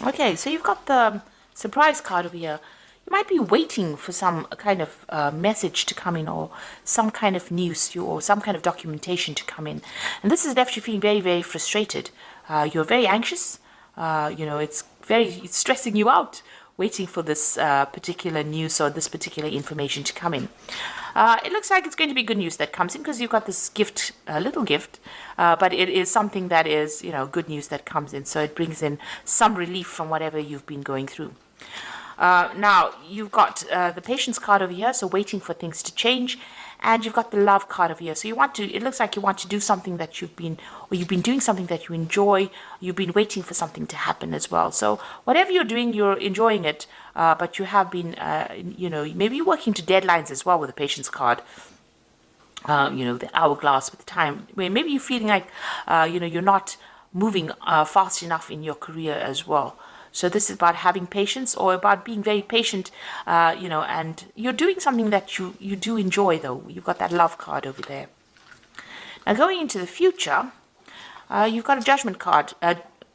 Okay, so you've got the surprise card over here. You might be waiting for some kind of message to come in, or some kind of news, or some kind of documentation to come in. And this has left you feeling very, very frustrated. You're very anxious. It's stressing you out waiting for this particular news or this particular information to come in. It looks like it's going to be good news that comes in, because you've got this gift, a little gift, but it is something that is, good news that comes in. So it brings in some relief from whatever you've been going through. Now, you've got the patience card over here, so waiting for things to change. And you've got the love card over here. So it looks like you want to do something that you've been doing something that you enjoy. You've been waiting for something to happen as well. So whatever you're doing, you're enjoying it. But you have been, maybe working to deadlines as well with the patience card. The hourglass with time. Maybe you're feeling like, you're not moving fast enough in your career as well. So this is about having patience, or about being very patient, and you're doing something that you do enjoy, though. You've got that love card over there. Now, going into the future, you've got a judgment card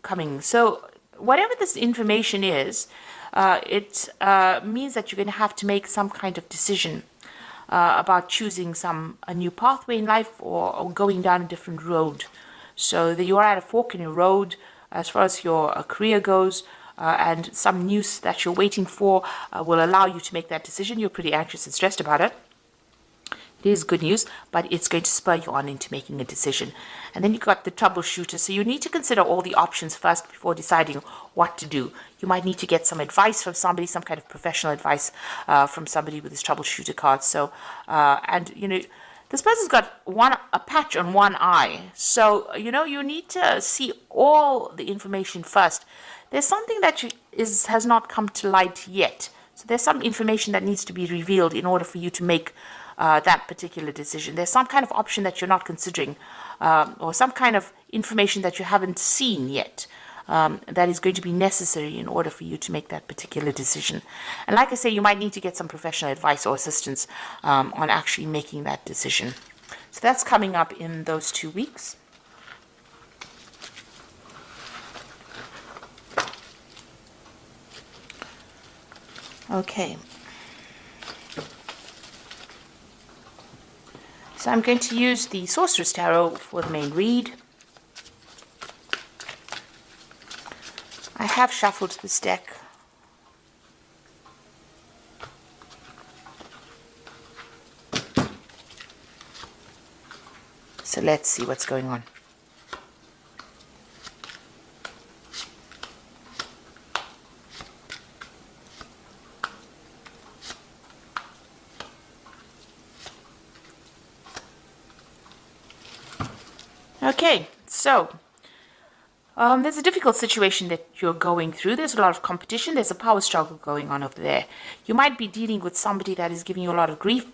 coming. So whatever this information is, it means that you're going to have to make some kind of decision about choosing a new pathway in life, or going down a different road. So that you are at a fork in your road as far as your career goes. And some news that you're waiting for will allow you to make that decision. You're pretty anxious and stressed about it. It is good news, but it's going to spur you on into making a decision. And then you've got the troubleshooter. So you need to consider all the options first before deciding what to do. You might need to get some advice from somebody, some kind of professional advice from somebody with this troubleshooter card. So, this person's got a patch on one eye. So, you need to see all the information first. There's something that has not come to light yet. So there's some information that needs to be revealed in order for you to make that particular decision. There's some kind of option that you're not considering, or some kind of information that you haven't seen yet, that is going to be necessary in order for you to make that particular decision. And like I say, you might need to get some professional advice or assistance on actually making that decision. So that's coming up in those 2 weeks. Okay. So I'm going to use the Sorcerer's Tarot for the main read. I have shuffled this deck. So let's see what's going on. Okay, so there's a difficult situation that you're going through. There's a lot of competition. There's a power struggle going on over there. You might be dealing with somebody that is giving you a lot of grief,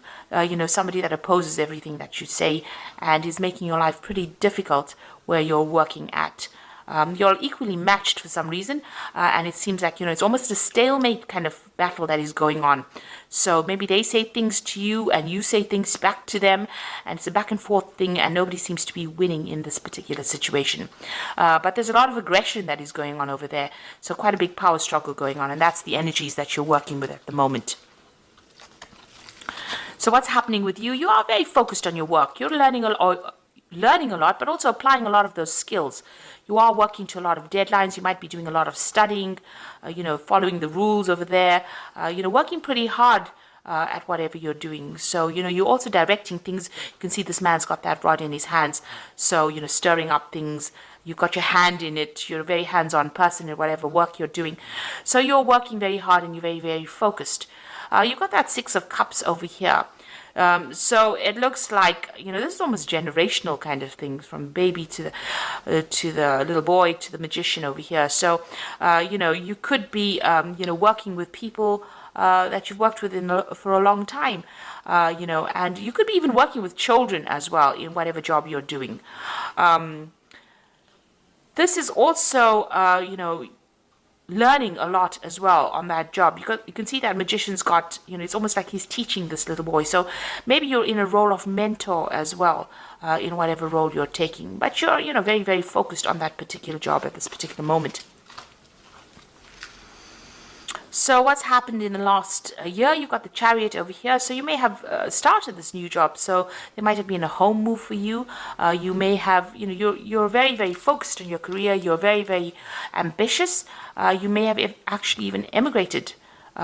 somebody that opposes everything that you say and is making your life pretty difficult where you're working at. You're equally matched for some reason, and it seems like, it's almost a stalemate kind of battle that is going on. So maybe they say things to you and you say things back to them, and it's a back and forth thing, and nobody seems to be winning in this particular situation. But there's a lot of aggression that is going on over there, so quite a big power struggle going on, and that's the energies that you're working with at the moment. So what's happening with you? You are very focused on your work. You're learning a lot, but also applying a lot of those skills. You are working to a lot of deadlines. You might be doing a lot of studying, following the rules over there, working pretty hard at whatever you're doing. So, you're also directing things. You can see this man's got that rod in his hands. So, stirring up things. You've got your hand in it. You're a very hands-on person in whatever work you're doing. So you're working very hard and you're very, very focused. You've got that 6 of Cups over here. So it looks like, this is almost generational kind of things, from baby to the little boy to the magician over here. So, you could be, working with people that you've worked with for a long time, and you could be even working with children as well in whatever job you're doing. This is also, learning a lot as well on that job. You can see that magician's got, it's almost like he's teaching this little boy. So maybe you're in a role of mentor as well, in whatever role you're taking. But you're, very, very focused on that particular job at this particular moment. So what's happened in the last year? You've got the Chariot over here. So you may have started this new job. So there might have been a home move for you. You may have, you're very, very focused on your career. You're very, very ambitious. You may have actually even emigrated,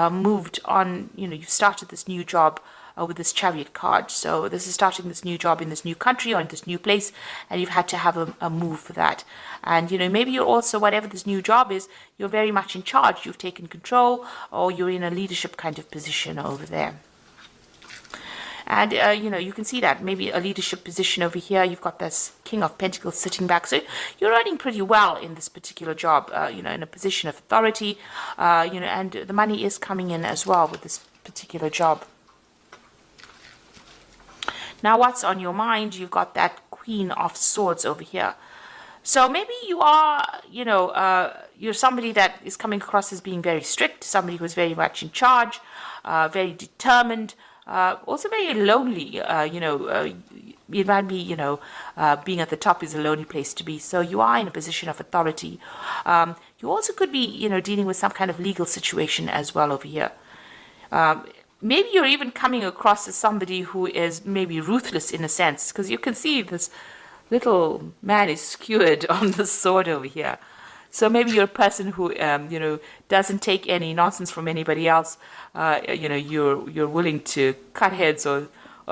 moved on. You've started this new job with this Chariot card. So this is starting this new job in this new country or in this new place, and you've had to have a move for that. And maybe you're also, whatever this new job is, you're very much in charge. You've taken control, or you're in a leadership kind of position over there. And you can see that maybe a leadership position over here. You've got this King of Pentacles sitting back, so you're earning pretty well in this particular job, in a position of authority, and the money is coming in as well with this particular job. Now, what's on your mind? You've got that Queen of Swords over here. So maybe you are, you're somebody that is coming across as being very strict, somebody who's very much in charge, very determined, also very lonely. It might be, being at the top is a lonely place to be. So you are in a position of authority. You also could be, dealing with some kind of legal situation as well over here. Maybe you're even coming across as somebody who is maybe ruthless in a sense, because you can see this little man is skewered on the sword over here. So maybe you're a person who, doesn't take any nonsense from anybody else. You're willing to cut heads or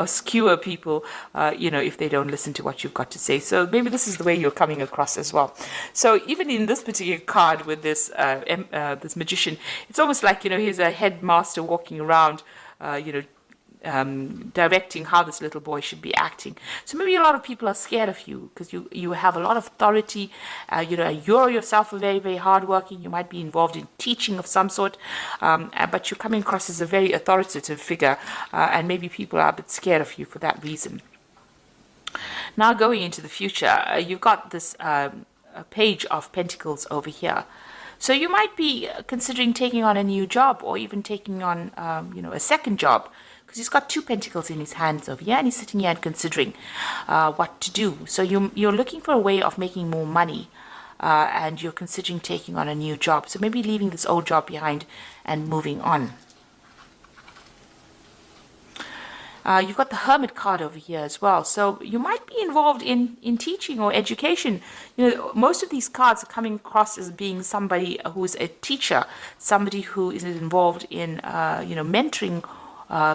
skewer people, if they don't listen to what you've got to say. So maybe this is the way you're coming across as well. So even in this particular card with this this magician, it's almost like, he's a headmaster walking around, directing how this little boy should be acting. So maybe a lot of people are scared of you because you have a lot of authority. You're yourself very, very hardworking. You might be involved in teaching of some sort, but you're coming across as a very authoritative figure, and maybe people are a bit scared of you for that reason. Now, going into the future, you've got this Page of Pentacles over here. So you might be considering taking on a new job, or even taking on, a second job, because he's got 2 pentacles in his hands over here, and he's sitting here and considering what to do. So you're looking for a way of making more money, and you're considering taking on a new job. So maybe leaving this old job behind and moving on. You've got the Hermit card over here as well. So you might be involved in teaching or education. Most of these cards are coming across as being somebody who is a teacher, somebody who is involved in, mentoring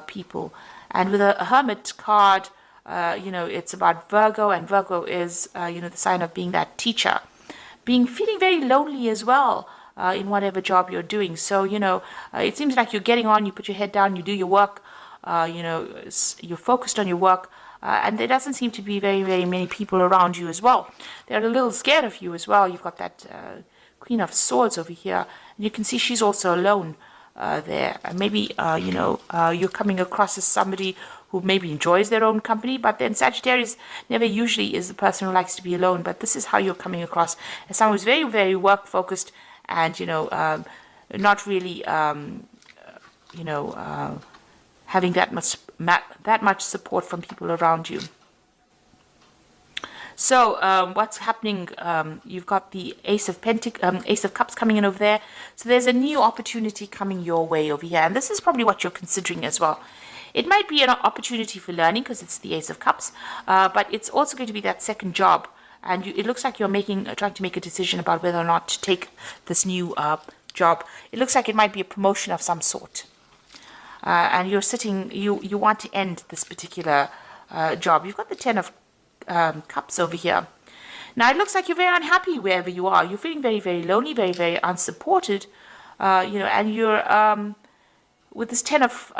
people. And with a Hermit card, it's about Virgo, and Virgo is, the sign of being that teacher. Feeling very lonely as well. In whatever job you're doing. So, it seems like you're getting on, you put your head down, you do your work. You're focused on your work, and there doesn't seem to be very, very many people around you as well. They're a little scared of you as well. You've got that Queen of Swords over here, and you can see she's also alone there. And maybe, you're coming across as somebody who maybe enjoys their own company, but then Sagittarius never usually is the person who likes to be alone. But this is how you're coming across, as someone who's very, very work-focused and, not really, having that much support from people around you. So what's happening? You've got the Ace of Cups coming in over there. So there's a new opportunity coming your way over here, and this is probably what you're considering as well. It might be an opportunity for learning because it's the Ace of Cups, but it's also going to be that second job, and it looks like you're trying to make a decision about whether or not to take this new job. It looks like it might be a promotion of some sort. And you want to end this particular job. You've got the 10 of Cups over here. Now, it looks like you're very unhappy wherever you are. You're feeling very, very lonely, very, very unsupported. And you're, with this 10 of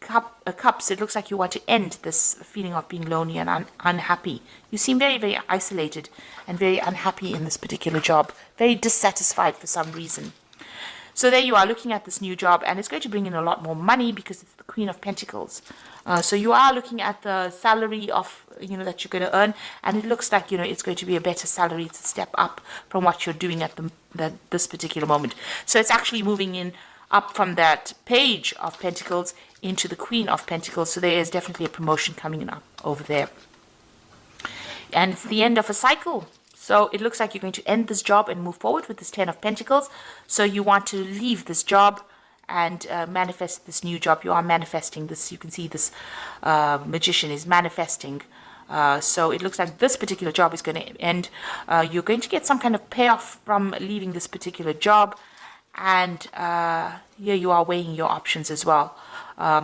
Cups, it looks like you want to end this feeling of being lonely and unhappy. You seem very, very isolated and very unhappy in this particular job, very dissatisfied for some reason. So there you are looking at this new job, and it's going to bring in a lot more money because it's the Queen of Pentacles. So you are looking at the salary of, that you're going to earn, and it looks like, it's going to be a better salary. It's a step up from what you're doing at this particular moment. So it's actually moving in up from that Page of Pentacles into the Queen of Pentacles. So there is definitely a promotion coming in up over there. And it's the end of a cycle. So it looks like you're going to end this job and move forward with this 10 of Pentacles. So you want to leave this job, and manifest this new job. You are manifesting this. You can see this magician is manifesting. So it looks like this particular job is going to end. You're going to get some kind of payoff from leaving this particular job. And here you are weighing your options as well.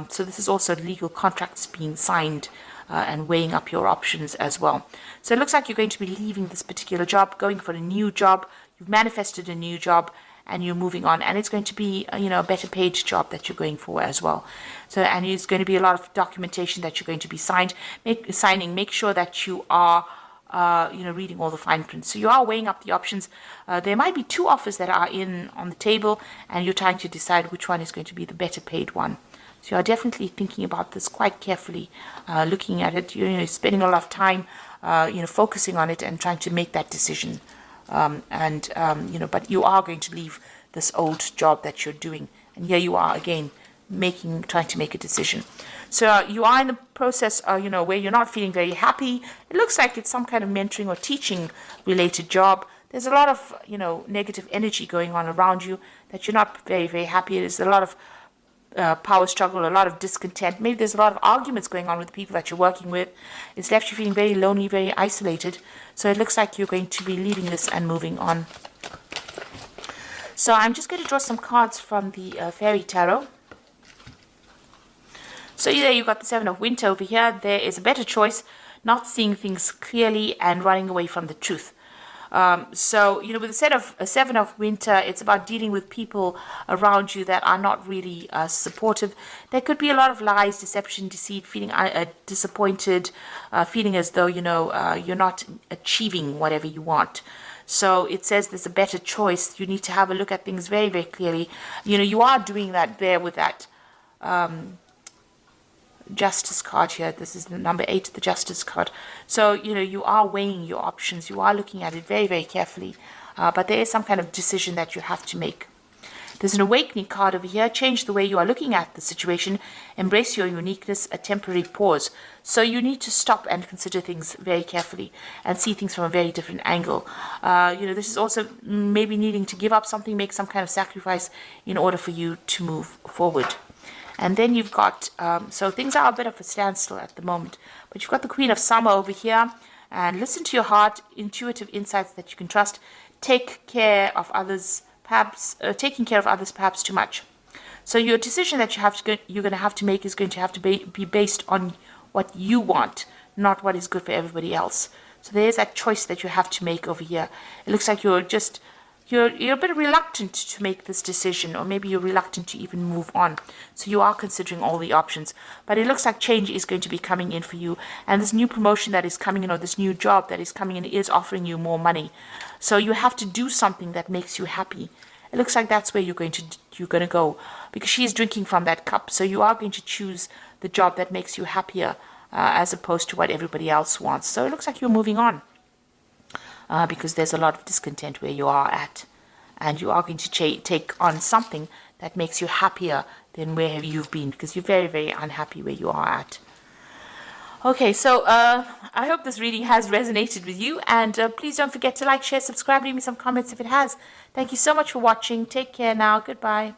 So this is also legal contracts being signed and weighing up your options as well. So it looks like you're going to be leaving this particular job, going for a new job. You've manifested a new job and you're moving on. And it's going to be, a better paid job that you're going for as well. So, and it's going to be a lot of documentation that you're going to be signing. Make sure that you are reading all the fine print. So you are weighing up the options. There might be two offers that are on the table, and you're trying to decide which one is going to be the better paid one. So you are definitely thinking about this quite carefully, looking at it. You're spending a lot of time, focusing on it and trying to make that decision. But you are going to leave this old job that you're doing, and here you are again trying to make a decision. So you are in the process, where you're not feeling very happy. It looks like it's some kind of mentoring or teaching related job. There's a lot of, negative energy going on around you that you're not very, very happy. There's a lot of power struggle, a lot of discontent. Maybe there's a lot of arguments going on with the people that you're working with. It's left you feeling very lonely, very isolated. So it looks like you're going to be leaving this and moving on. So I'm just going to draw some cards from the Fairy Tarot. So there you've got the Seven of Winter over here. There is a better choice, not seeing things clearly and running away from the truth. With the Seven of Winter, it's about dealing with people around you that are not really supportive. There could be a lot of lies, deception, deceit, feeling disappointed, feeling as though, you're not achieving whatever you want. So it says there's a better choice. You need to have a look at things very, very clearly. You are doing that there with that Justice card here. This is the number 8, the Justice card. So, you are weighing your options. You are looking at it very, very carefully. But there is some kind of decision that you have to make. There's an Awakening card over here. Change the way you are looking at the situation. Embrace your uniqueness, a temporary pause. So you need to stop and consider things very carefully and see things from a very different angle. This is also maybe needing to give up something, make some kind of sacrifice in order for you to move forward. And then you've got, so things are a bit of a standstill at the moment. But you've got the Queen of Summer over here. And listen to your heart, intuitive insights that you can trust. Take care of others, perhaps, taking care of others perhaps too much. So your decision that you're going to have to make is going to have to be based on what you want, not what is good for everybody else. So there's that choice that you have to make over here. It looks like you're a bit reluctant to make this decision, or maybe you're reluctant to even move on. So you are considering all the options. But it looks like change is going to be coming in for you. And this new promotion that is coming in, or this new job that is coming in, is offering you more money. So you have to do something that makes you happy. It looks like that's where you're going to go, because she is drinking from that cup. So you are going to choose the job that makes you happier, as opposed to what everybody else wants. So it looks like you're moving on. Because there's a lot of discontent where you are at. And you are going to take on something that makes you happier than where you've been, because you're very, very unhappy where you are at. Okay, so I hope this reading has resonated with you. And please don't forget to like, share, subscribe, leave me some comments if it has. Thank you so much for watching. Take care now. Goodbye.